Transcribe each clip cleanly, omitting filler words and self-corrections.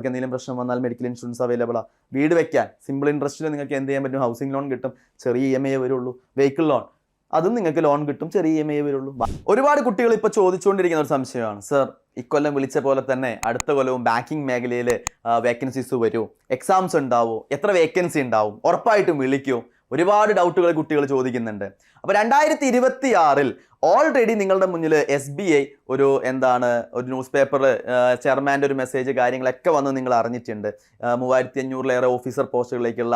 അവർക്ക് എന്തെങ്കിലും പ്രശ്നം വന്നാൽ മെഡിക്കൽ ഇൻഷുറൻസ് അവൈലബിൾ ആണ്. വീട് വെക്കാൻ സിമ്പിൾ ഇൻട്രസ്റ്റിൽ നിങ്ങൾക്ക് എന്ത് ചെയ്യാൻ പറ്റും? ഹൗസിംഗ് ലോൺ കിട്ടും, ചെറിയ EMI വരുള്ളൂ. വെഹിക്കിൾ ലോൺ അതും നിങ്ങൾക്ക് ലോൺ കിട്ടും, ചെറിയ EMI വരുള്ളൂ. ഒരുപാട് കുട്ടികൾ ഇപ്പോൾ ചോദിച്ചുകൊണ്ടിരിക്കുന്ന ഒരു സംശയമാണ്, സർ ഇക്കൊല്ലം വിളിച്ച പോലെ തന്നെ അടുത്ത കൊല്ലവും ബാങ്കിങ് മേഖലയിൽ വേക്കൻസീസ് വരുമോ? എക്സാംസ് ഉണ്ടാവുമോ? എത്ര വേക്കൻസി ഉണ്ടാവും? ഉറപ്പായിട്ടും വിളിക്കുമോ? ഒരുപാട് ഡൗട്ടുകൾ കുട്ടികൾ ചോദിക്കുന്നുണ്ട്. അപ്പോൾ 2026 ഓൾറെഡി നിങ്ങളുടെ മുന്നിൽ SBI ഒരു ന്യൂസ് പേപ്പറിൽ ചെയർമാൻ്റെ ഒരു മെസ്സേജ് കാര്യങ്ങളൊക്കെ വന്ന് നിങ്ങൾ അറിഞ്ഞിട്ടുണ്ട്. 3500-ലേറെ ഓഫീസർ പോസ്റ്റുകളിലേക്കുള്ള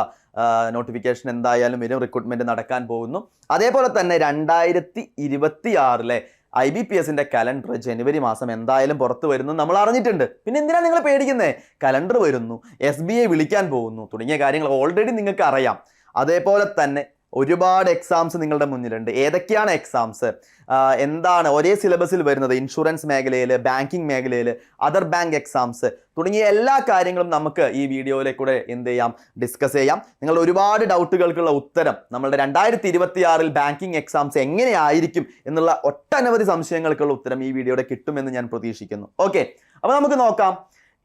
നോട്ടിഫിക്കേഷൻ എന്തായാലും വരും, റിക്രൂട്ട്മെൻറ്റ് നടക്കാൻ പോകുന്നു. അതേപോലെ തന്നെ 2026 IBPSന്റെ കലണ്ടർ ജനുവരി മാസം എന്തായാലും പുറത്ത് വരുന്നു നമ്മൾ അറിഞ്ഞിട്ടുണ്ട്. പിന്നെ എന്തിനാണ് നിങ്ങൾ പേടിക്കുന്നത്? കലണ്ടർ വരുന്നു, SBI വിളിക്കാൻ പോകുന്നു തുടങ്ങിയ കാര്യങ്ങൾ ഓൾറെഡി നിങ്ങൾക്ക് അറിയാം. അതേപോലെ തന്നെ ഒരുപാട് എക്സാംസ് നിങ്ങളുടെ മുന്നിലുണ്ട്. ഏതൊക്കെയാണ് എക്സാംസ്? ഒരേ സിലബസിൽ വരുന്നത് ഇൻഷുറൻസ് മേഖലയിൽ, ബാങ്കിങ് മേഖലയിൽ, അതർ ബാങ്ക് എക്സാംസ് തുടങ്ങിയ എല്ലാ കാര്യങ്ങളും നമുക്ക് ഈ വീഡിയോയിലേക്കൂടെ ഡിസ്കസ് ചെയ്യാം. നിങ്ങളുടെ ഒരുപാട് ഡൗട്ടുകൾക്കുള്ള ഉത്തരം, നമ്മളുടെ 2026 ബാങ്കിങ് എക്സാംസ് എങ്ങനെയായിരിക്കും എന്നുള്ള ഒട്ടനവധി സംശയങ്ങൾക്കുള്ള ഉത്തരം ഈ വീഡിയോയുടെ കിട്ടുമെന്ന് ഞാൻ പ്രതീക്ഷിക്കുന്നു. ഓക്കെ, അപ്പോൾ നമുക്ക് നോക്കാം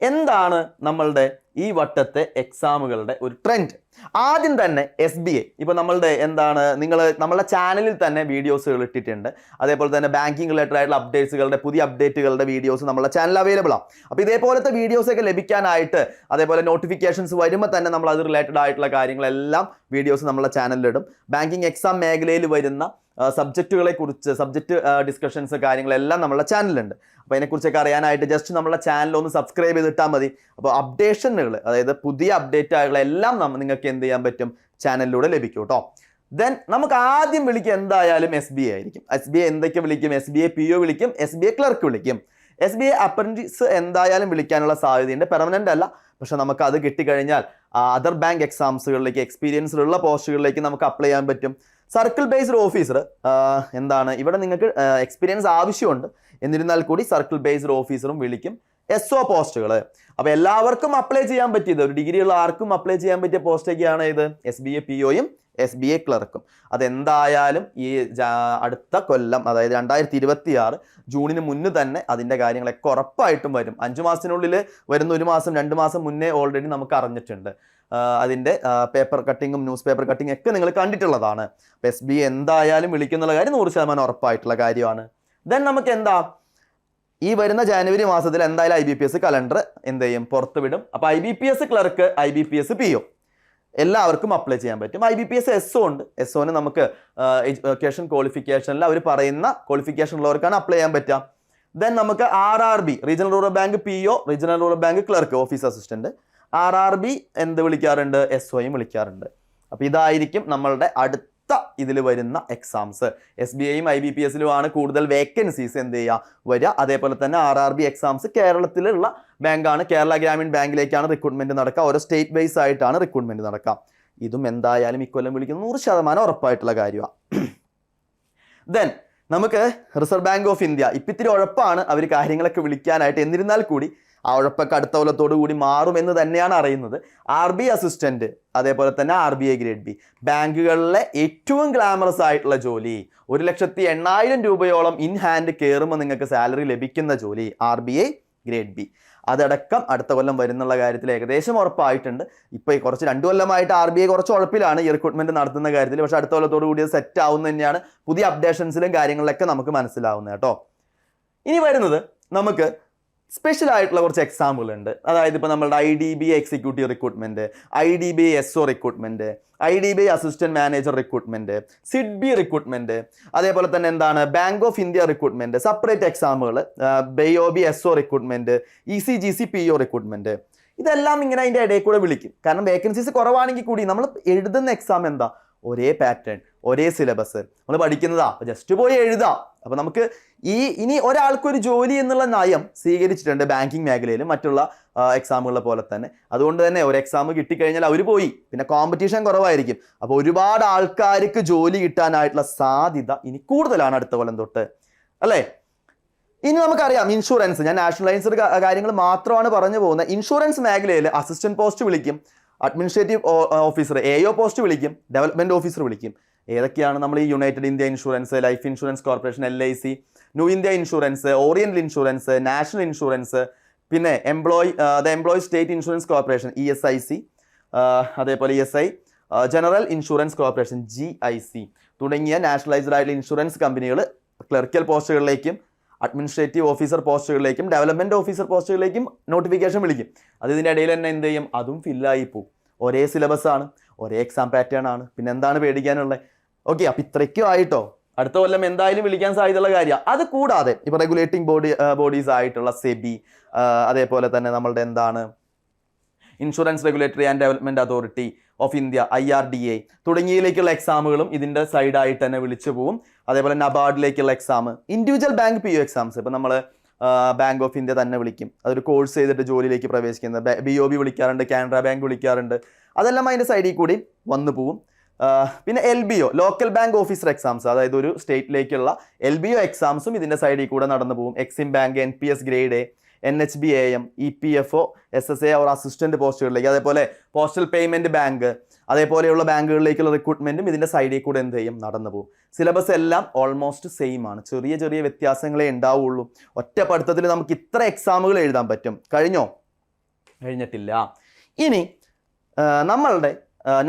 എന്താണ് നമ്മളുടെ ഈ വട്ടത്തെ എക്സാമുകളുടെ ഒരു ട്രെൻഡ്. ആദ്യം തന്നെ SBI ഇപ്പോൾ നമ്മളുടെ ചാനലിൽ തന്നെ വീഡിയോസുകൾ ഇട്ടിട്ടുണ്ട്. അതേപോലെ തന്നെ ബാങ്കിങ് റിലേറ്റഡ് ആയിട്ടുള്ള പുതിയ അപ്ഡേറ്റുകളുടെ വീഡിയോസ് നമ്മുടെ ചാനൽ അവൈലബിൾ ആണ്. അപ്പോൾ ഇതേപോലത്തെ വീഡിയോസൊക്കെ ലഭിക്കാനായിട്ട്, അതേപോലെ നോട്ടിഫിക്കേഷൻസ് വരുമ്പോൾ തന്നെ നമ്മൾ അത് റിലേറ്റഡ് ആയിട്ടുള്ള കാര്യങ്ങളെല്ലാം വീഡിയോസ് നമ്മുടെ ചാനലിലിടും. ബാങ്കിങ് എക്സാം മേഖലയിൽ വരുന്ന സബ്ജക്റ്റ് ഡിസ്കഷൻസ് കാര്യങ്ങളെല്ലാം നമ്മുടെ ചാനലുണ്ട്. അപ്പോൾ അതിനെക്കുറിച്ചൊക്കെ അറിയാനായിട്ട് ജസ്റ്റ് നമ്മുടെ ചാനൽ ഒന്ന് സബ്സ്ക്രൈബ് ചെയ്തിട്ടാൽ മതി. അപ്പോൾ അപ്ഡേഷനുകൾ, അതായത് പുതിയ അപ്ഡേറ്റ് ആയിട്ടുള്ള എല്ലാം നിങ്ങൾക്ക് എന്ത് ചെയ്യാൻ പറ്റും? ചാനലിലൂടെ ലഭിക്കും കേട്ടോ. ദെൻ നമുക്ക് ആദ്യം വിളിക്കുക എന്തായാലും SBI ആയിരിക്കും. SBI എന്തൊക്കെ വിളിക്കും? SBI PO വിളിക്കും, SBI ക്ലർക്ക് വിളിക്കും, SBI അപ്രന്റീസ് എന്തായാലും വിളിക്കാനുള്ള സാധ്യതയുണ്ട്. പെർമനന്റ് അല്ല, പക്ഷെ നമുക്ക് അത് കിട്ടിക്കഴിഞ്ഞാൽ അതർ ബാങ്ക് എക്സാംസുകളിലേക്ക്, എക്സ്പീരിയൻസിലുള്ള പോസ്റ്റുകളിലേക്ക് നമുക്ക് അപ്ലൈ ചെയ്യാൻ പറ്റും. സർക്കിൾ ബേസ്ഡ് ഓഫീസർ ഇവിടെ നിങ്ങൾക്ക് എക്സ്പീരിയൻസ് ആവശ്യമുണ്ട്, എന്നിരുന്നാൽ കൂടി സർക്കിൾ ബേസ്ഡ് ഓഫീസറും വിളിക്കും. SO പോസ്റ്റുകൾ, അപ്പോൾ എല്ലാവർക്കും അപ്ലൈ ചെയ്യാൻ പറ്റിയത്, ഒരു ഡിഗ്രിയുള്ള ആർക്കും അപ്ലൈ ചെയ്യാൻ പറ്റിയ പോസ്റ്റൊക്കെയാണ് ഇത് SBI POയും SBI ക്ലർക്കും. അതെന്തായാലും ഈ അടുത്ത കൊല്ലം, അതായത് 2026 ജൂണിന് മുന്നേ തന്നെ അതിൻ്റെ കാര്യങ്ങളൊക്കെ ഉറപ്പായിട്ടും വരും. 5 മാസത്തിനുള്ളിൽ വരുന്ന, 1 മാസം 2 മാസം മുന്നേ ഓൾറെഡി നമുക്ക് അറിഞ്ഞിട്ടുണ്ട്. അതിൻ്റെ പേപ്പർ കട്ടിങ്ങും ന്യൂസ് പേപ്പർ കട്ടിങ്ങും ഒക്കെ നിങ്ങൾ കണ്ടിട്ടുള്ളതാണ്. അപ്പോൾ SBI എന്തായാലും വിളിക്കുന്നുള്ള കാര്യം 100% ഉറപ്പായിട്ടുള്ള കാര്യമാണ്. ദെൻ നമുക്ക് ഈ വരുന്ന ജനുവരി മാസത്തിൽ എന്തായാലും IBPS കലണ്ടർ പുറത്ത് വിടും. അപ്പോൾ IBPS ക്ലർക്ക്, IBPS PO എല്ലാവർക്കും അപ്ലൈ ചെയ്യാൻ പറ്റും. IBPS SO ഉണ്ട്. SOന് നമുക്ക് എഡ്യൂക്കേഷൻ ക്വാളിഫിക്കേഷനിൽ അവർ പറയുന്ന ക്വാളിഫിക്കേഷൻ ഉള്ളവർക്കാണ് അപ്ലൈ ചെയ്യാൻ പറ്റുക. ദെൻ നമുക്ക് RRB regional rural bank PO, regional rural bank clerk, office assistant. RRB വിളിക്കാറുണ്ട്, SOയും വിളിക്കാറുണ്ട്. അപ്പോൾ ഇതായിരിക്കും നമ്മളുടെ അടുത്ത ഇതിൽ വരുന്ന എക്സാംസ്. SBIയും IBPSലുമാണ് കൂടുതൽ വേക്കൻസീസ് വരിക. അതേപോലെ തന്നെ RRB എക്സാംസ് കേരളത്തിലുള്ള ബാങ്കാണ്, കേരള ഗ്രാമീൺ ബാങ്കിലേക്കാണ് റിക്രൂട്ട്മെന്റ് നടക്കുക. ഓരോ സ്റ്റേറ്റ് ബേസ് ആയിട്ടാണ് റിക്രൂട്ട്മെന്റ് നടക്കുക. ഇതും എന്തായാലും ഇക്കൊല്ലം വിളിക്കുന്നത് 100% ഉറപ്പായിട്ടുള്ള കാര്യമാണ്. ദെൻ നമുക്ക് റിസർവ് ബാങ്ക് ഓഫ് ഇന്ത്യ ഇത്തിരി ഉഴപ്പാണ് അവർ കാര്യങ്ങളൊക്കെ വിളിക്കാനായിട്ട്, എന്നിരുന്നാൽ കൂടി ആ ഉഴപ്പൊക്കെ അടുത്ത കൊല്ലത്തോടു കൂടി മാറുമെന്ന് തന്നെയാണ് അറിയുന്നത്. RBI അസിസ്റ്റന്റ്, അതേപോലെ തന്നെ RBI ഗ്രേഡ് B, ബാങ്കുകളിലെ ഏറ്റവും ഗ്ലാമറസ് ആയിട്ടുള്ള ജോലി, 1,80,000 രൂപയോളം ഇൻ ഹാൻഡ് കയറുമ്പോൾ നിങ്ങൾക്ക് സാലറി ലഭിക്കുന്ന ജോലി, RBI ഗ്രേഡ് B. അതടക്കം അടുത്ത കൊല്ലം വരുന്നുള്ള കാര്യത്തിൽ ഏകദേശം ഉറപ്പായിട്ടുണ്ട്. ഇപ്പോൾ കുറച്ച് 2 കൊല്ലമായിട്ട് RBI കുറച്ച് ഉഴപ്പിലാണ് ഈ റിക്രൂട്ട്മെന്റ് നടത്തുന്ന കാര്യത്തിൽ. പക്ഷേ അടുത്ത കൊല്ലത്തോടു കൂടി സെറ്റ് ആവുന്ന തന്നെയാണ് പുതിയ അപ്ഡേഷൻസിലും കാര്യങ്ങളിലൊക്കെ നമുക്ക് മനസ്സിലാവുന്നത് കേട്ടോ. ഇനി വരുന്നത് നമുക്ക് സ്പെഷ്യൽ ആയിട്ടുള്ള കുറച്ച് എക്സാമ്പിളുണ്ട്. അതായത് ഇപ്പോൾ നമ്മളുടെ IDBI executive recruitment, IDBI SO recruitment, IDBI assistant manager recruitment, SIDBI recruitment, അതേപോലെ തന്നെ bank of India recruitment, separate എക്സാമുകൾ, BOB SO recruitment, ECGC PO recruitment. ഇതെല്ലാം ഇങ്ങനെ അതിൻ്റെ ഇടയിൽ കൂടെ വിളിക്കും. കാരണം വേക്കൻസീസ് കുറവാണെങ്കിൽ കൂടി നമ്മൾ എഴുതുന്ന എക്സാം ഒരേ പാറ്റേൺ, ഒരേ സിലബസ് നമ്മൾ പഠിക്കുന്നതാ, ജസ്റ്റ് പോയി എഴുതാം. അപ്പോൾ നമുക്ക് ഇനി ഒരാൾക്കൊരു ജോലി എന്നുള്ള നയം സ്വീകരിച്ചിട്ടുണ്ട് ബാങ്കിങ് മേഖലയിലും മറ്റുള്ള എക്സാമുകളെ പോലെ തന്നെ. അതുകൊണ്ട് തന്നെ ഒരു എക്സാം കിട്ടിക്കഴിഞ്ഞാൽ അവർ പോയി, പിന്നെ കോമ്പറ്റീഷൻ കുറവായിരിക്കും. അപ്പോൾ ഒരുപാട് ആൾക്കാർക്ക് ജോലി കിട്ടാനായിട്ടുള്ള സാധ്യത ഇനി കൂടുതലാണ് അടുത്ത കൊല്ലം തൊട്ട്, അല്ലേ? ഇനി നമുക്കറിയാം ഇൻഷുറൻസ്, ഞാൻ നാഷണലൈസ്ഡ് കാര്യങ്ങൾ മാത്രമാണ് പറഞ്ഞു പോകുന്നത്. ഇൻഷുറൻസ് മേഖലയിൽ അസിസ്റ്റന്റ് പോസ്റ്റ് വിളിക്കും, അഡ്മിനിസ്ട്രേറ്റീവ് ഓഫീസർ AO പോസ്റ്റ് വിളിക്കും, ഡെവലപ്മെന്റ് ഓഫീസർ വിളിക്കും. ഏതൊക്കെയാണ് നമ്മൾ ഈ United India insurance, life insurance corporation LIC, New India insurance, Oriental insurance, National insurance, പിന്നെ employee state insurance corporation ESIC, അതേപോലെ ESI, general insurance corporation GIC തുടങ്ങിയ nationalised ആയിട്ടുള്ള insurance കമ്പനികൾ ക്ലർക്കൽ പോസ്റ്റുകളിലേക്കും അഡ്മിനിസ്ട്രേറ്റീവ് ഓഫീസർ പോസ്റ്റുകളിലേക്കും ഡെവലപ്മെൻറ്റ് ഓഫീസർ പോസ്റ്റുകളിലേക്കും notification വിളിക്കും. അത് ഇതിൻ്റെ ഇടയിൽ തന്നെ എന്ത് ചെയ്യും, അതും ഫില്ലായി പോകും. ഒരേ സിലബസ് ആണ്, ഒരേ എക്സാം പാറ്റേൺ ആണ്, പിന്നെ എന്താണ് പേടിക്കാനുള്ളത്? ഓക്കെ, അപ്പം ഇത്രയ്ക്കും ആയിട്ടോ. അടുത്ത കൊല്ലം എന്തായാലും വിളിക്കാൻ സാധ്യതയുള്ള കാര്യമാണ്. അത് കൂടാതെ ഇപ്പോൾ റെഗുലേറ്റിംഗ് ബോഡീസ് ആയിട്ടുള്ള SEBI, അതേപോലെ തന്നെ നമ്മളുടെ എന്താണ് insurance regulatory and development authority of India IRDA തുടങ്ങിയതിലേക്കുള്ള എക്സാമുകളും ഇതിൻ്റെ സൈഡായിട്ട് തന്നെ വിളിച്ചു പോവും. അതേപോലെ നബാർഡിലേക്കുള്ള exam, individual bank PO exams, ഇപ്പോൾ നമ്മൾ ബാങ്ക് ഓഫ് ഇന്ത്യ തന്നെ വിളിക്കും, അതൊരു കോഴ്സ് ചെയ്തിട്ട് ജോലിയിലേക്ക് പ്രവേശിക്കുന്നത്. BOB വിളിക്കാറുണ്ട്, കാനറ ബാങ്ക് വിളിക്കാറുണ്ട്, അതെല്ലാം അതിൻ്റെ സൈഡിൽ കൂടി വന്നു പോവും. പിന്നെ LBO, local bank officer exams, അതായത് ഒരു സ്റ്റേറ്റിലേക്കുള്ള LBO എക്സാംസും ഇതിൻ്റെ സൈഡിൽ കൂടെ നടന്നു പോകും. EXIM bank, NPS grade A, NHB AM, EPFO, SSA or assistant പോസ്റ്റുകളിലേക്ക്, അതേപോലെ പോസ്റ്റൽ പേയ്മെന്റ് ബാങ്ക്, അതേപോലെയുള്ള ബാങ്കുകളിലേക്കുള്ള റിക്രൂട്ട്മെന്റും ഇതിന്റെ സൈഡിൽ കൂടെ എന്ത് ചെയ്യും, നടന്നു പോകും. സിലബസ് എല്ലാം ഓൾമോസ്റ്റ് സെയിം ആണ്, ചെറിയ ചെറിയ വ്യത്യാസങ്ങളെ ഉണ്ടാവുള്ളൂ. ഒറ്റ പഠിത്തത്തിൽ നമുക്ക് ഇത്ര എക്സാമുകൾ എഴുതാൻ പറ്റും. കഴിഞ്ഞോ? കഴിഞ്ഞിട്ടില്ല. ഇനി നമ്മളുടെ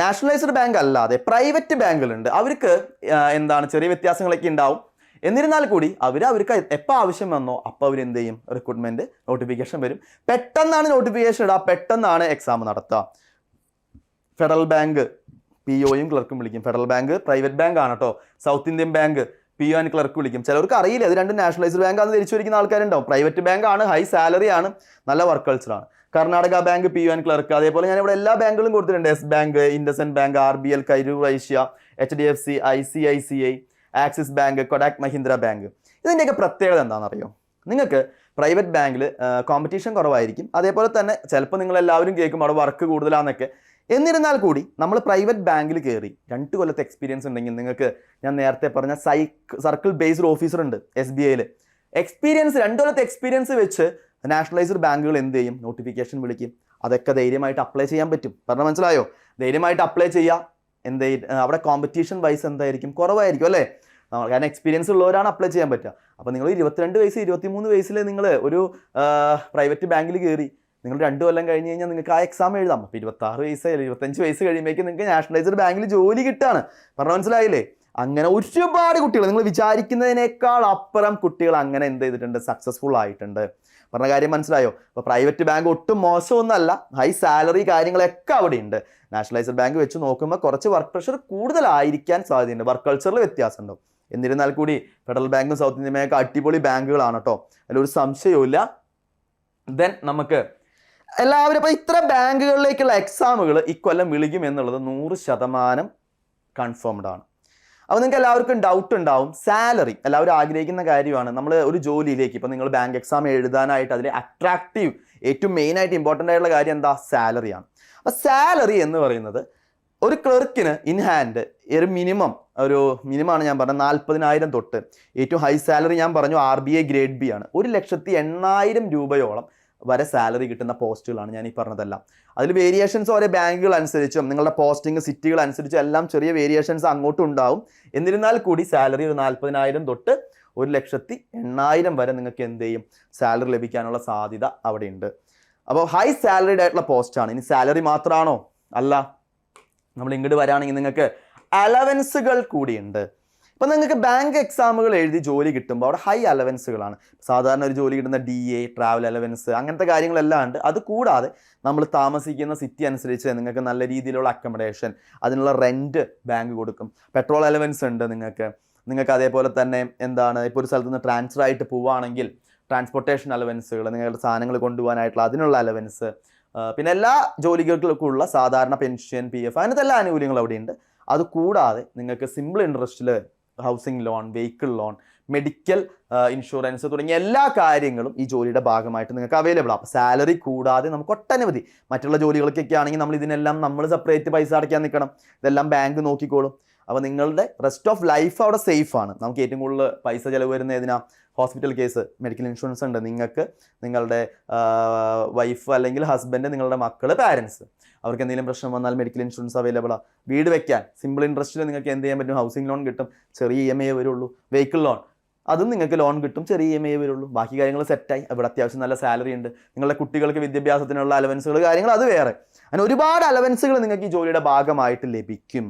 നാഷണലൈസ്ഡ് ബാങ്ക് അല്ലാതെ പ്രൈവറ്റ് ബാങ്കുകളുണ്ട്. അവർക്ക് എന്താണ് ചെറിയ വ്യത്യാസങ്ങളൊക്കെ ഉണ്ടാവും. എന്നിരുന്നാൽ കൂടി അവർക്ക് എപ്പോൾ ആവശ്യം വന്നോ അപ്പോൾ അവർ എന്ത് ചെയ്യും, റിക്രൂട്ട്മെന്റ് നോട്ടിഫിക്കേഷൻ വരും. പെട്ടെന്നാണ് നോട്ടിഫിക്കേഷൻ ഇടുക, പെട്ടെന്നാണ് എക്സാം നടത്തുക. ഫെഡറൽ ബാങ്ക് POയും ക്ലർക്കും വിളിക്കും. ഫെഡറൽ ബാങ്ക് പ്രൈവറ്റ് ബാങ്ക് ആണ് കേട്ടോ. South Indian bank PO and clerk വിളിക്കും. ചിലർക്ക് അറിയില്ല, അത് രണ്ടും നാഷണലൈസ്ഡ് ബാങ്ക് ആണെന്ന് തിരിച്ചു വയ്ക്കുന്ന ആൾക്കാരുണ്ടാവും. പ്രൈവറ്റ് ബാങ്ക് ആണ്, ഹൈ സാലറി ആണ്, നല്ല വർക്ക് കൾച്ചറാണ്. Karnataka bank PO and clerk. അതേപോലെ ഞാൻ ഇവിടെ എല്ലാ ബാങ്കുകളും കൊടുത്തിട്ടുണ്ട്. Yes bank, IndusInd bank, RBL, Karur Vysya, HDFC, ICICI, Axis bank, Kotak Mahindra bank. ഇതിൻ്റെയൊക്കെ പ്രത്യേകത എന്താണെന്നറിയോ? നിങ്ങൾക്ക് പ്രൈവറ്റ് ബാങ്കിൽ കോമ്പറ്റീഷൻ കുറവായിരിക്കും. അതേപോലെ തന്നെ ചിലപ്പോൾ നിങ്ങളെല്ലാവരും കേൾക്കും അവിടെ വർക്ക് കൂടുതലാണെന്നൊക്കെ. എന്നിരുന്നാൽ കൂടി നമ്മൾ പ്രൈവറ്റ് ബാങ്കിൽ കയറി 2 കൊല്ലത്തെ എക്സ്പീരിയൻസ് ഉണ്ടെങ്കിൽ നിങ്ങൾക്ക്, ഞാൻ നേരത്തെ പറഞ്ഞ സർക്കിൾ ബേസ്ഡ് ഓഫീസർ ഉണ്ട് SBIയിൽ, എക്സ്പീരിയൻസ് 2 കൊല്ലത്തെ എക്സ്പീരിയൻസ് വെച്ച് നാഷണലൈസ്ഡ് ബാങ്കുകൾ എന്ത് ചെയ്യും, നോട്ടിഫിക്കേഷൻ വിളിക്കും. അതൊക്കെ ധൈര്യമായിട്ട് അപ്ലൈ ചെയ്യാൻ പറ്റും. പറഞ്ഞാൽ മനസ്സിലായോ? ധൈര്യമായിട്ട് അപ്ലൈ ചെയ്യുക. അവിടെ കോമ്പറ്റീഷൻ വൈസ് എന്തായിരിക്കും, കുറവായിരിക്കും അല്ലേ? കാരണം എക്സ്പീരിയൻസ് ഉള്ളവരാണ് അപ്ലൈ ചെയ്യാൻ പറ്റുക. അപ്പോൾ നിങ്ങൾ 22 വയസ്സ് 23 വയസ്സിൽ നിങ്ങൾ ഒരു പ്രൈവറ്റ് ബാങ്കിൽ കയറി, നിങ്ങൾ 2 കൊല്ലം കഴിഞ്ഞ് കഴിഞ്ഞാൽ നിങ്ങൾക്ക് ആ എക്സാം എഴുതാം. അപ്പോൾ 26 വയസ്സ് 25 വയസ്സ് കഴിയുമ്പോഴേക്കും നിങ്ങൾക്ക് നാഷണലൈസ്ഡ് ബാങ്കിൽ ജോലി കിട്ടുകയാണ്. പറഞ്ഞാൽ മനസ്സിലായില്ലേ? അങ്ങനെ ഒരുപാട് കുട്ടികൾ, നിങ്ങൾ വിചാരിക്കുന്നതിനേക്കാൾ അപ്പുറം കുട്ടികൾ അങ്ങനെ എന്ത് ചെയ്തിട്ടുണ്ട്, സക്സസ്ഫുൾ ആയിട്ടുണ്ട്. പറഞ്ഞ കാര്യം മനസ്സിലായോ? അപ്പോൾ പ്രൈവറ്റ് ബാങ്ക് ഒട്ടും മോശമൊന്നുമല്ല, ഹൈ സാലറി കാര്യങ്ങളൊക്കെ അവിടെ ഉണ്ട്. നാഷണലൈസ്ഡ് ബാങ്ക് വെച്ച് നോക്കുമ്പോൾ കുറച്ച് വർക്ക് പ്രഷർ കൂടുതലായിരിക്കാൻ സാധ്യതയുണ്ട്, വർക്ക് കൾച്ചറിൽ വ്യത്യാസം ഉണ്ടാവും. എന്നിരുന്നാൽ കൂടി ഫെഡറൽ ബാങ്കും സൗത്ത് ഇന്ത്യൻ ബാങ്കും അടിപൊളി ബാങ്കുകളാണ് കേട്ടോ, അതിലൊരു സംശയവുമില്ല. ദെൻ നമുക്ക് എല്ലാവരും ഇപ്പോൾ ഇത്ര ബാങ്കുകളിലേക്കുള്ള എക്സാമുകൾ ഇക്കൊല്ലം വിളിക്കും എന്നുള്ളത് 100% കൺഫേംഡ് ആണ്. അപ്പോൾ നിങ്ങൾക്ക് എല്ലാവർക്കും ഡൗട്ട് ഉണ്ടാവും. സാലറി എല്ലാവരും ആഗ്രഹിക്കുന്ന കാര്യമാണ്. നമ്മൾ ഒരു ജോലിയിലേക്ക്, ഇപ്പോൾ നിങ്ങൾ ബാങ്ക് എക്സാം എഴുതാനായിട്ട് അതിൽ അട്രാക്റ്റീവ്, ഏറ്റവും മെയിനായിട്ട് ഇമ്പോർട്ടൻ്റ് ആയിട്ടുള്ള കാര്യം എന്താ, സാലറിയാണ്. അപ്പോൾ സാലറി എന്ന് പറയുന്നത് ഒരു ക്ലർക്കിന് ഇൻ ഹാൻഡ് ഒരു മിനിമമാണ് ഞാൻ പറഞ്ഞത് 40,000 തൊട്ട് ഏറ്റവും ഹൈ സാലറി ഞാൻ പറഞ്ഞു RBI ഗ്രേഡ് B ആണ്. 1,80,000 രൂപയോളം വരെ സാലറി കിട്ടുന്ന പോസ്റ്റുകളാണ് ഞാൻ ഈ പറഞ്ഞതെല്ലാം. അതിൽ വേരിയേഷൻസ് ഓരോ ബാങ്കുകൾ അനുസരിച്ചും നിങ്ങളുടെ പോസ്റ്റിംഗ് സിറ്റികൾ അനുസരിച്ചും എല്ലാം ചെറിയ വേരിയേഷൻസ് അങ്ങോട്ടും ഉണ്ടാവും. എന്നിരുന്നാൽ കൂടി സാലറി ഒരു 40,000 തൊട്ട് 1,80,000 വരെ നിങ്ങൾക്ക് എന്ത് ചെയ്യും, സാലറി ലഭിക്കാനുള്ള സാധ്യത അവിടെയുണ്ട്. അപ്പോൾ ഹൈ സാലറിഡ് ആയിട്ടുള്ള പോസ്റ്റാണ്. ഇനി സാലറി മാത്രമാണോ? അല്ല, നമ്മൾ ഇങ്ങോട്ട് വരാണെങ്കിൽ നിങ്ങൾക്ക് അലവൻസുകൾ കൂടിയുണ്ട്. ഇപ്പം നിങ്ങൾക്ക് ബാങ്ക് എക്സാമുകൾ എഴുതി ജോലി കിട്ടുമ്പോൾ അവിടെ ഹൈ അലവൻസുകളാണ്. സാധാരണ ഒരു ജോലി കിട്ടുന്ന DA, ട്രാവൽ അലവൻസ്, അങ്ങനത്തെ കാര്യങ്ങളെല്ലാം ഉണ്ട്. അത് കൂടാതെ നമ്മൾ താമസിക്കുന്ന സിറ്റി അനുസരിച്ച് നിങ്ങൾക്ക് നല്ല രീതിയിലുള്ള അക്കോമഡേഷൻ, അതിനുള്ള റെൻറ്റ് ബാങ്ക് കൊടുക്കും. പെട്രോൾ അലവൻസ് ഉണ്ട് നിങ്ങൾക്ക് അതേപോലെ തന്നെ എന്താണ്, ഇപ്പോൾ ഒരു സ്ഥലത്ത് നിന്ന് ട്രാൻസ്ഫർ ആയിട്ട് പോവുകയാണെങ്കിൽ ട്രാൻസ്പോർട്ടേഷൻ അലവൻസുകൾ, നിങ്ങളുടെ സാധനങ്ങൾ കൊണ്ടുപോകാനായിട്ടുള്ള അതിനുള്ള അലവൻസ്, പിന്നെ എല്ലാ ജോലികൾക്കുള്ള സാധാരണ പെൻഷൻ, PF, അങ്ങനത്തെ എല്ലാ ആനുകൂല്യങ്ങളും അവിടെയുണ്ട്. അതുകൂടാതെ നിങ്ങൾക്ക് സിമ്പിൾ ഇൻട്രസ്റ്റിൽ housing loan, vehicle loan, medical insurance തുടങ്ങിയ എല്ലാ കാര്യങ്ങളും ഈ ജോലിയുടെ ഭാഗമായിട്ട് നിങ്ങൾക്ക് അവൈലബിൾ ആണ്. അപ്പോൾ സാലറി കൂടാതെ നമുക്ക് ഒട്ടനവധി മറ്റുള്ള ജോലികൾക്കൊക്കെ ആണെങ്കിൽ നമ്മൾ സെപ്പറേറ്റ് പൈസ അടയ്ക്കാൻ നിൽക്കണം. ഇതെല്ലാം ബാങ്ക് നോക്കിക്കോളും. അപ്പോൾ നിങ്ങളുടെ റെസ്റ്റ് ഓഫ് ലൈഫ് അവിടെ സേഫ് ആണ്. നമുക്ക് ഏറ്റവും കൂടുതൽ പൈസ ചിലവ് വരുന്ന ഏതിനാ? ഹോസ്പിറ്റൽ കേസ്, മെഡിക്കൽ ഇൻഷുറൻസ് ഉണ്ട് നിങ്ങൾക്ക്, നിങ്ങളുടെ വൈഫ് അല്ലെങ്കിൽ ഹസ്ബൻഡ്, നിങ്ങളുടെ മക്കൾ, പാരൻസ്, അവർക്ക് എന്തെങ്കിലും പ്രശ്നം വന്നാൽ മെഡിക്കൽ ഇൻഷുറൻസ് അവൈലബിളാണ്. വീട് വെക്കാൻ സിമ്പിൾ ഇൻട്രസ്റ്റിൽ നിങ്ങൾക്ക് എന്ത് ചെയ്യാൻ പറ്റും, ഹൗസിംഗ് ലോൺ കിട്ടും, ചെറിയ EMI വരുള്ളൂ. വെഹിക്കിൾ ലോൺ അതും നിങ്ങൾക്ക് ലോൺ കിട്ടും, ചെറിയ EMI വരുള്ളൂ. ബാക്കി കാര്യങ്ങൾ സെറ്റായി. ഇവിടെ അത്യാവശ്യം നല്ല സാലറി ഉണ്ട്. നിങ്ങളുടെ കുട്ടികൾക്ക് വിദ്യാഭ്യാസത്തിനുള്ള അലവൻസുകൾ കാര്യങ്ങൾ അത് വേറെ. അങ്ങനെ ഒരുപാട് അലവൻസുകൾ നിങ്ങൾക്ക് ഈ ജോലിയുടെ ഭാഗമായിട്ട് ലഭിക്കും.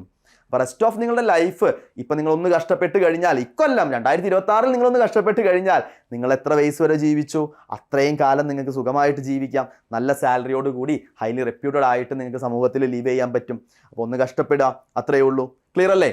അപ്പോൾ റെസ്റ്റ് ഓഫ് നിങ്ങളുടെ ലൈഫ് ഇപ്പം നിങ്ങളൊന്ന് കഷ്ടപ്പെട്ട് കഴിഞ്ഞാൽ, ഇക്കൊല്ലം 2026 നിങ്ങളൊന്ന് കഷ്ടപ്പെട്ട് കഴിഞ്ഞാൽ നിങ്ങൾ എത്ര വയസ്സ് വരെ ജീവിച്ചു അത്രയും കാലം നിങ്ങൾക്ക് സുഖമായിട്ട് ജീവിക്കാം. നല്ല സാലറിയോട് കൂടി ഹൈലി റെപ്യൂട്ടഡ് ആയിട്ട് നിങ്ങൾക്ക് സമൂഹത്തിൽ ലീവ് ചെയ്യാൻ പറ്റും. അപ്പോൾ ഒന്ന് കഷ്ടപ്പെടുക, അത്രയേ ഉള്ളൂ. ക്ലിയർ അല്ലേ?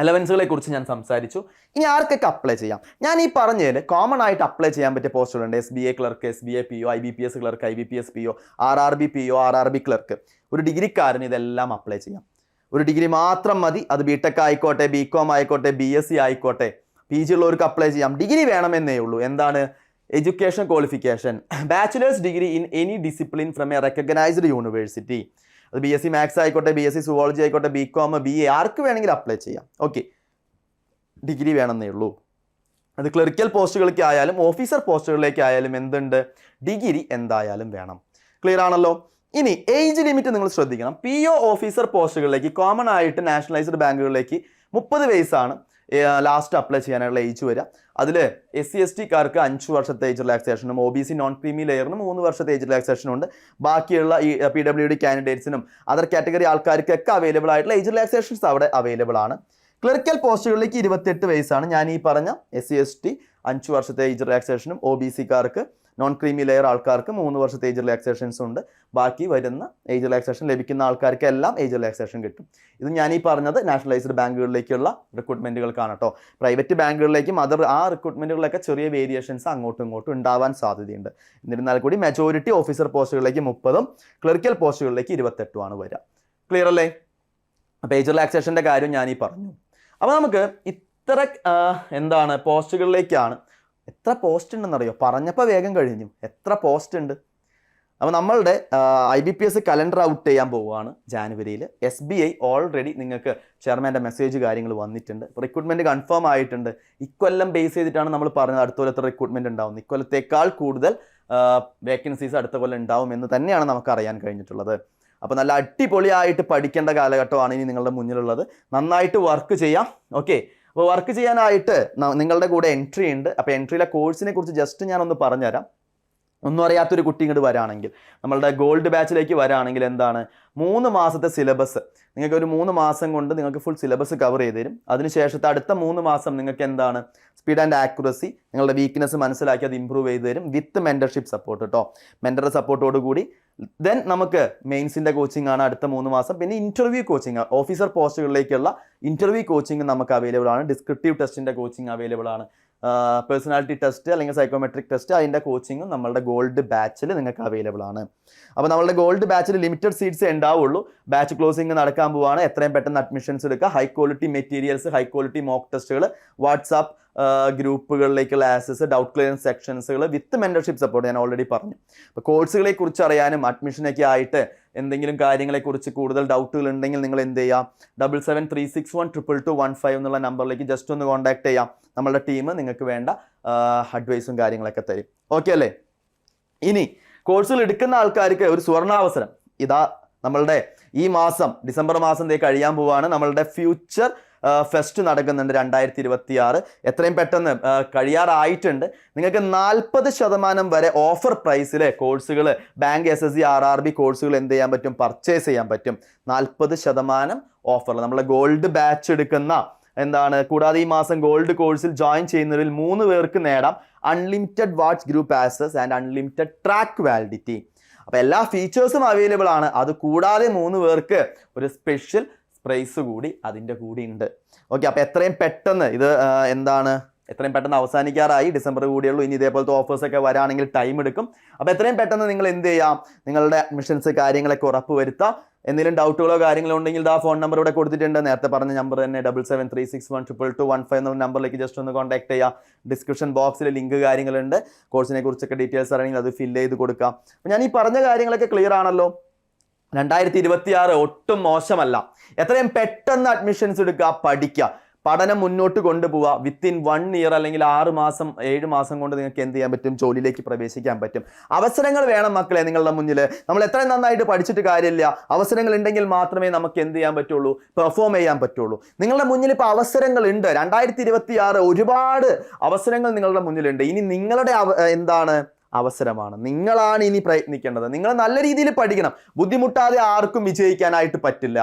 അലവൻസുകളെ കുറിച്ച് ഞാൻ സംസാരിച്ചു. ഇനി ആർക്കൊക്കെ അപ്ലൈ ചെയ്യാം? ഞാൻ ഈ പറഞ്ഞതിൽ കോമൺ ആയിട്ട് അപ്ലൈ ചെയ്യാൻ പറ്റിയ പോസ്റ്റുകളുണ്ട്. SBA clerk, SBA PO, IBPS clerk, IBPS PO, RRB PO, RRB clerk. ഒരു ഡിഗ്രിക്കാരന് ഇതെല്ലാം അപ്ലൈ ചെയ്യാം. ഒരു ഡിഗ്രി മാത്രം മതി. അത് BTech ആയിക്കോട്ടെ, BCom ആയിക്കോട്ടെ, BSc ആയിക്കോട്ടെ, PG ഉള്ളവർക്ക് അപ്ലൈ ചെയ്യാം. ഡിഗ്രി വേണമെന്നേ ഉള്ളൂ. എന്താണ് education qualification? Bachelor's degree in any discipline from A recognised university. അത് BSc മാത്സ് ആയിക്കോട്ടെ, BSc സുവോളജി ആയിക്കോട്ടെ, BCom, BA ആർക്ക് വേണമെങ്കിലും അപ്ലൈ ചെയ്യാം. ഓക്കെ, ഡിഗ്രി വേണമെന്നേ ഉള്ളൂ. അത് ക്ലറിക്കൽ പോസ്റ്റുകൾക്ക് ആയാലും ഓഫീസർ പോസ്റ്റുകളിലേക്ക് ആയാലും എന്തുണ്ട്? ഡിഗ്രി എന്തായാലും വേണം. ക്ലിയർ ആണല്ലോ? ഇനി ഏജ് ലിമിറ്റ് നിങ്ങൾ ശ്രദ്ധിക്കണം. PO ഓഫീസർ പോസ്റ്റുകളിലേക്ക് കോമൺ ആയിട്ട് നാഷണലൈസ്ഡ് ബാങ്കുകളിലേക്ക് 30 വയസ്സാണ് ലാസ്റ്റ് അപ്ലൈ ചെയ്യാനുള്ള ഏജ് വരിക. അതിൽ SC ST കാർക്ക് 5 വർഷത്തെ ഏജ് റിലാക്സേഷനും OBC നോൺ ക്രീമി ലെയറിന് 3 വർഷത്തെ ഏജ് റിലാക്സേഷനും ഉണ്ട്. ബാക്കിയുള്ള ഈ PWD കാൻഡിഡേറ്റ്സിനും അതർ കാറ്റഗറി ആൾക്കാർക്കൊക്കെ അവൈലബിൾ ആയിട്ടുള്ള ഏജ് റിലാക്സേഷൻസ് അവിടെ അവൈലബിൾ ആണ്. ക്ലറിക്കൽ പോസ്റ്റുകളിലേക്ക് 28 വയസ്സാണ്. ഞാൻ ഈ പറഞ്ഞ SC ST 5 വർഷത്തെ ഏജ് റിലാക്സേഷനും OBC കാർക്ക് നോൺ ക്രീമി ലെയർ ആൾക്കാർക്ക് 3 വർഷത്തെ ഏജ് റിലാക്സേഷൻസ് ഉണ്ട്. ബാക്കി വരുന്ന ഏജ് റിലാക്സേഷൻ ലഭിക്കുന്ന ആൾക്കാർക്ക് എല്ലാം ഏജ് റിലാക്സേഷൻ കിട്ടും. ഇത് ഞാൻ ഈ പറഞ്ഞത് നാഷണലൈസ്ഡ് ബാങ്കുകളിലേക്കുള്ള റിക്രൂട്ട്മെന്റുകൾക്കാണ് കേട്ടോ. പ്രൈവറ്റ് ബാങ്കുകളിലേക്കും ആ റിക്രൂട്ട്മെന്റുകളൊക്കെ ചെറിയ വേരിയേഷൻസ് അങ്ങോട്ടും ഇങ്ങോട്ടും ഉണ്ടാവാൻ സാധ്യതയുണ്ട്. എന്നിരുന്നാൽ കൂടി മെജോറിറ്റി ഓഫീസർ പോസ്റ്റുകളിലേക്ക് 30ഉം ക്ലറിക്കൽ പോസ്റ്റുകളിലേക്ക് 28ഉമാണ് വരിക. ക്ലിയർ അല്ലേ? അപ്പോൾ ഏജ് റിലാക്സേഷൻ്റെ കാര്യം ഞാൻ ഈ പറഞ്ഞു. അപ്പോൾ നമുക്ക് ഇത്ര പോസ്റ്റുകളിലേക്കാണ്. എത്ര പോസ്റ്റ് ഉണ്ടെന്നറിയോ? പറഞ്ഞപ്പോൾ വേഗം കഴിഞ്ഞു. എത്ര പോസ്റ്റ് ഉണ്ട്? അപ്പോൾ നമ്മളുടെ IBPS കലണ്ടർ ഔട്ട് ചെയ്യാൻ പോവുകയാണ് ജാനുവരിയിൽ. SBI ഓൾറെഡി നിങ്ങൾക്ക് ചെയർമാൻ്റെ മെസ്സേജ് കാര്യങ്ങൾ വന്നിട്ടുണ്ട്. റിക്രൂട്ട്മെൻറ്റ് കൺഫേം ആയിട്ടുണ്ട്. ഇക്കൊല്ലം ബേസ് ചെയ്തിട്ടാണ് നമ്മൾ പറഞ്ഞത് അടുത്ത കൊല്ലത്തെ റിക്രൂട്ട്മെൻറ്റ് ഉണ്ടാവും. ഇക്കൊല്ലത്തേക്കാൾ കൂടുതൽ വേക്കൻസീസ് അടുത്ത കൊല്ലം ഉണ്ടാവും എന്ന് തന്നെയാണ് നമുക്ക് അറിയാൻ കഴിഞ്ഞിട്ടുള്ളത്. അപ്പോൾ നല്ല അടിപൊളിയായിട്ട് പഠിക്കേണ്ട കാലഘട്ടമാണ് ഇനി നിങ്ങളുടെ മുന്നിലുള്ളത്. നന്നായിട്ട് വർക്ക് ചെയ്യാം. ഓക്കെ, അപ്പോൾ വർക്ക് ചെയ്യാനായിട്ട് നിങ്ങളുടെ കൂടെ എൻട്രി ഉണ്ട്. അപ്പോൾ എൻട്രിയിലെ കോഴ്സിനെ കുറിച്ച് ജസ്റ്റ് ഞാനൊന്ന് പറഞ്ഞുതരാം. ഒന്നും അറിയാത്തൊരു കുട്ടി ഇങ്ങോട്ട് വരാണെങ്കിൽ, നമ്മളുടെ ഗോൾഡ് ബാച്ചിലേക്ക് വരാണെങ്കിൽ എന്താണ് 3 മാസത്തെ സിലബസ് നിങ്ങൾക്ക് ഒരു 3 മാസം കൊണ്ട് നിങ്ങൾക്ക് ഫുൾ സിലബസ് കവർ ചെയ്ത് തരും. അതിനുശേഷത്തെ അടുത്ത 3 മാസം നിങ്ങൾക്ക് എന്താണ് സ്പീഡ് ആൻഡ് ആക്യുറസി, നിങ്ങളുടെ വീക്ക്നെസ് മനസ്സിലാക്കി അത് ഇമ്പ്രൂവ് ചെയ്ത് തരും വിത്ത് മെൻറ്റർഷിപ്പ് സപ്പോർട്ട് കേട്ടോ. മെൻറ്ററുടെ സപ്പോർട്ടോട് കൂടി ദെൻ നമുക്ക് മെയിൻസിൻ്റെ കോച്ചിങ് ആണ് അടുത്ത 3 മാസം. പിന്നെ ഇൻ്റർവ്യൂ കോച്ചിങ്, ഓഫീസർ പോസ്റ്റുകളിലേക്കുള്ള ഇൻ്റർവ്യൂ കോച്ചിങ് നമുക്ക് അവൈലബിൾ ആണ്. ഡിസ്ക്രിപ്റ്റീവ് ടെസ്റ്റിൻ്റെ കോച്ചിങ് അവൈലബിൾ ആണ്. പേഴ്സണാലിറ്റി ടെസ്റ്റ് അല്ലെങ്കിൽ സൈക്കോമെട്രിക് ടെസ്റ്റ് അതിൻ്റെ കോച്ചിങ്ങും നമ്മളുടെ ഗോൾഡ് ബാച്ചിൽ നിങ്ങൾക്ക് അവൈലബിൾ ആണ്. അപ്പോൾ നമ്മളുടെ ഗോൾഡ് ബാച്ചിൽ ലിമിറ്റഡ് സീറ്റ്സേ ഉണ്ടാവുള്ളൂ. ബാച്ച് ക്ലോസിംഗ് നടക്കാൻ പോവുകയാണ്. എത്രയും പെട്ടെന്ന് അഡ്മിഷൻസ് എടുക്കുക. High quality materials, high quality mock ടെസ്റ്റുകൾ, വാട്സാപ്പ് ഗ്രൂപ്പുകളിലേക്കുള്ള ആക്സസ്, ഡൗട്ട് ക്ലിയറൻസ് സെക്ഷൻസുകൾ വിത്ത് മെൻറ്റർഷിപ്പ് സപ്പോർട്ട് ഞാൻ ഓൾറെഡി പറഞ്ഞു. അപ്പോൾ കോഴ്സുകളെ കുറിച്ച് അറിയാനും അഡ്മിഷനൊക്കെ ആയിട്ട് എന്തെങ്കിലും കാര്യങ്ങളെക്കുറിച്ച് കൂടുതൽ ഡൗട്ടുകൾ ഉണ്ടെങ്കിൽ നിങ്ങൾ എന്ത് ചെയ്യുക, 7736122215 എന്നുള്ള നമ്പറിലേക്ക് ജസ്റ്റ് ഒന്ന് കോൺടാക്ട് ചെയ്യാം. നമ്മളുടെ ടീം നിങ്ങൾക്ക് വേണ്ട അഡ്വൈസും കാര്യങ്ങളൊക്കെ തരും. ഓക്കെ അല്ലേ? ഇനി കോഴ്സുകൾ എടുക്കുന്ന ആൾക്കാർക്ക് ഒരു സുവർണാവസരം ഇതാ. നമ്മളുടെ ഈ മാസം ഡിസംബർ മാസം കഴിയാൻ പോവുകയാണ്. നമ്മളുടെ ഫ്യൂച്ചർ ഫെസ്റ്റ് നടക്കുന്നുണ്ട് 2026. എത്രയും പെട്ടെന്ന് കഴിയാറായിട്ടുണ്ട്. നിങ്ങൾക്ക് 40% വരെ ഓഫർ പ്രൈസിലെ കോഴ്സുകൾ ബാങ്ക് SSC RRB കോഴ്സുകൾ എന്ത് ചെയ്യാൻ പറ്റും? പർച്ചേസ് ചെയ്യാൻ പറ്റും. 40% ഓഫറിൽ നമ്മളെ ഗോൾഡ് ബാച്ച് എടുക്കുന്ന കൂടാതെ ഈ മാസം ഗോൾഡ് കോഴ്സിൽ ജോയിൻ ചെയ്യുന്നവരിൽ 3 പേർക്ക് നേടാം unlimited what's group access and unlimited track validity. അപ്പോൾ എല്ലാ ഫീച്ചേഴ്സും അവൈലബിൾ ആണ്. അത് കൂടാതെ 3 പേർക്ക് ഒരു സ്പെഷ്യൽ പ്രൈസ് കൂടി അതിൻ്റെ കൂടി ഉണ്ട്. ഓക്കെ, അപ്പോൾ എത്രയും പെട്ടെന്ന് ഇത് എത്രയും പെട്ടെന്ന് അവസാനിക്കാറായി. ഡിസംബർ കൂടിയുള്ളൂ. ഇനി ഇതേപോലത്തെ ഓഫേഴ്സൊക്കെ വരാണെങ്കിൽ ടൈം എടുക്കും. അപ്പോൾ എത്രയും പെട്ടെന്ന് നിങ്ങൾ എന്ത് ചെയ്യാം, നിങ്ങളുടെ അഡ്മിഷൻസ് കാര്യങ്ങളൊക്കെ ഉറപ്പ് വരുത്താം. എന്തെങ്കിലും ഡൗട്ടുകളോ കാര്യങ്ങളോ ഉണ്ടെങ്കിൽ ആ ഫോൺ നമ്പർ ഇവിടെ കൊടുത്തിട്ടുണ്ട്. നേരത്തെ പറഞ്ഞ നമ്പർ തന്നെ 7736122215 എന്നുള്ള നമ്പറിലേക്ക് ജസ്റ്റ് ഒന്ന് കോൺടാക്ട് ചെയ്യാം. ഡിസ്ക്രിപ്ഷൻ ബോക്സിൽ ലിങ്ക് കാര്യങ്ങളുണ്ട്. കോഴ്സിനെ കുറിച്ചൊക്കെ ഡീറ്റെയിൽസ് അറിയണമെങ്കിൽ അത് ഫില്ല് ചെയ്ത് കൊടുക്കാം. അപ്പോൾ ഞാൻ ഈ പറഞ്ഞ കാര്യങ്ങളൊക്കെ ക്ലിയർ ആണല്ലോ? 2026 ഒട്ടും മോശമല്ല. എത്രയും പെട്ടെന്ന് അഡ്മിഷൻസ് എടുക്കുക, പഠിക്കുക. പഠനം മുന്നോട്ട് കൊണ്ടുപോവുക. വിത്തിൻ 1 ഇയർ അല്ലെങ്കിൽ 6 മാസം 7 മാസം കൊണ്ട് നിങ്ങൾക്ക് എന്ത് ചെയ്യാൻ പറ്റും? ജോലിയിലേക്ക് പ്രവേശിക്കാൻ പറ്റും. അവസരങ്ങൾ വേണം മക്കളെ നിങ്ങളുടെ മുന്നിൽ. നമ്മൾ എത്ര നന്നായിട്ട് പഠിച്ചിട്ട് കാര്യമില്ല. അവസരങ്ങൾ ഉണ്ടെങ്കിൽ മാത്രമേ നമുക്ക് എന്ത് ചെയ്യാൻ പറ്റുള്ളൂ? പെർഫോം ചെയ്യാൻ പറ്റുള്ളൂ. നിങ്ങളുടെ മുന്നിൽ ഇപ്പോൾ അവസരങ്ങൾ ഉണ്ട്. 2026 ഒരുപാട് അവസരങ്ങൾ നിങ്ങളുടെ മുന്നിലുണ്ട്. ഇനി നിങ്ങളുടെ എന്താണ് അവസരമാണ്. നിങ്ങളാണ് ഇനി പ്രയത്നിക്കേണ്ടത്. നിങ്ങൾ നല്ല രീതിയിൽ പഠിക്കണം. ബുദ്ധിമുട്ടാതെ ആർക്കും വിജയിക്കാനായിട്ട് പറ്റില്ല.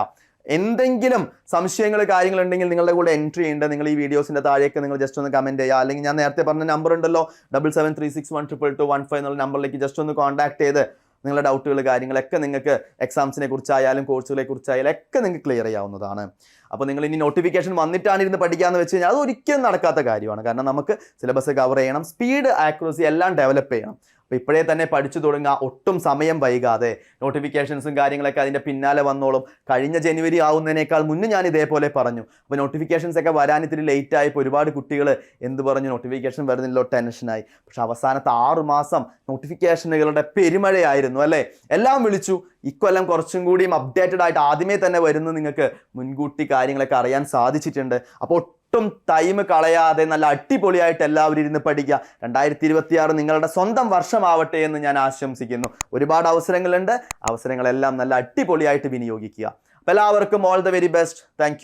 എന്തെങ്കിലും സംശയങ്ങൾ കാര്യങ്ങളുണ്ടെങ്കിൽ നിങ്ങളുടെ കൂടെ എൻട്രി ചെയ്യേണ്ടത് നിങ്ങൾ ഈ വീഡിയോസിന്റെ താഴേക്ക് നിങ്ങൾ ജസ്റ്റ് ഒന്ന് കമന്റ് ചെയ്യുക. അല്ലെങ്കിൽ ഞാൻ നേരത്തെ പറഞ്ഞ നമ്പർ ഉണ്ടല്ലോ 7736122215 എന്നുള്ള നമ്പറിലേക്ക് ജസ്റ്റ് ഒന്ന് കോൺടാക്ട് ചെയ്ത് നിങ്ങളുടെ ഡൗട്ടുകൾ കാര്യങ്ങളൊക്കെ നിങ്ങൾക്ക് എക്സാംസിനെ കുറിച്ചായാലും കോഴ്സുകളെ കുറിച്ചായാലും ഒക്കെ നിങ്ങൾക്ക് ക്ലിയർ ചെയ്യാവുന്നതാണ്. അപ്പോൾ നിങ്ങൾ ഇനി നോട്ടിഫിക്കേഷൻ വന്നിട്ടാണ് ഇരുന്ന് പഠിക്കാമെന്ന് വെച്ച് കഴിഞ്ഞാൽ അത് ഒരിക്കലും നടക്കാത്ത കാര്യമാണ്. കാരണം നമുക്ക് സിലബസ് കവർ ചെയ്യണം, സ്പീഡ് ആക്യുറസി എല്ലാം ഡെവലപ്പ് ചെയ്യണം. അപ്പോൾ ഇപ്പോഴേ തന്നെ പഠിച്ചു തുടങ്ങുക, ഒട്ടും സമയം വൈകാതെ. നോട്ടിഫിക്കേഷൻസും കാര്യങ്ങളൊക്കെ അതിൻ്റെ പിന്നാലെ വന്നോളും. കഴിഞ്ഞ ജനുവരി ആവുന്നതിനേക്കാൾ മുന്നേ ഞാൻ ഇതേപോലെ പറഞ്ഞു. അപ്പോൾ നോട്ടിഫിക്കേഷൻസ് ഒക്കെ വരാൻ ഇത്തിരി ലേറ്റ് ആയപ്പോൾ ഒരുപാട് കുട്ടികൾ എന്ത് പറഞ്ഞു? നോട്ടിഫിക്കേഷൻ വരുന്നില്ലോ, ടെൻഷനായി. പക്ഷെ അവസാനത്തെ 6 മാസം നോട്ടിഫിക്കേഷനുകളുടെ പെരുമഴയായിരുന്നു അല്ലേ? എല്ലാം വിളിച്ചു. ഇക്കൊല്ലം കുറച്ചും കൂടിയും അപ്ഡേറ്റഡ് ആയിട്ട് ആദ്യമേ തന്നെ വരുന്നത് നിങ്ങൾക്ക് മുൻകൂട്ടി കാര്യങ്ങളൊക്കെ അറിയാൻ സാധിച്ചിട്ടുണ്ട്. അപ്പോൾ ഒട്ടും ടൈം കളയാതെ നല്ല അടിപൊളിയായിട്ട് എല്ലാവരും ഇരുന്ന് പഠിക്കുക. 2026 നിങ്ങളുടെ സ്വന്തം വർഷമാവട്ടെ എന്ന് ഞാൻ ആശംസിക്കുന്നു. ഒരുപാട് അവസരങ്ങളുണ്ട്. അവസരങ്ങളെല്ലാം നല്ല അടിപൊളിയായിട്ട് വിനിയോഗിക്കുക. അപ്പോൾ എല്ലാവർക്കും all the very best. Thank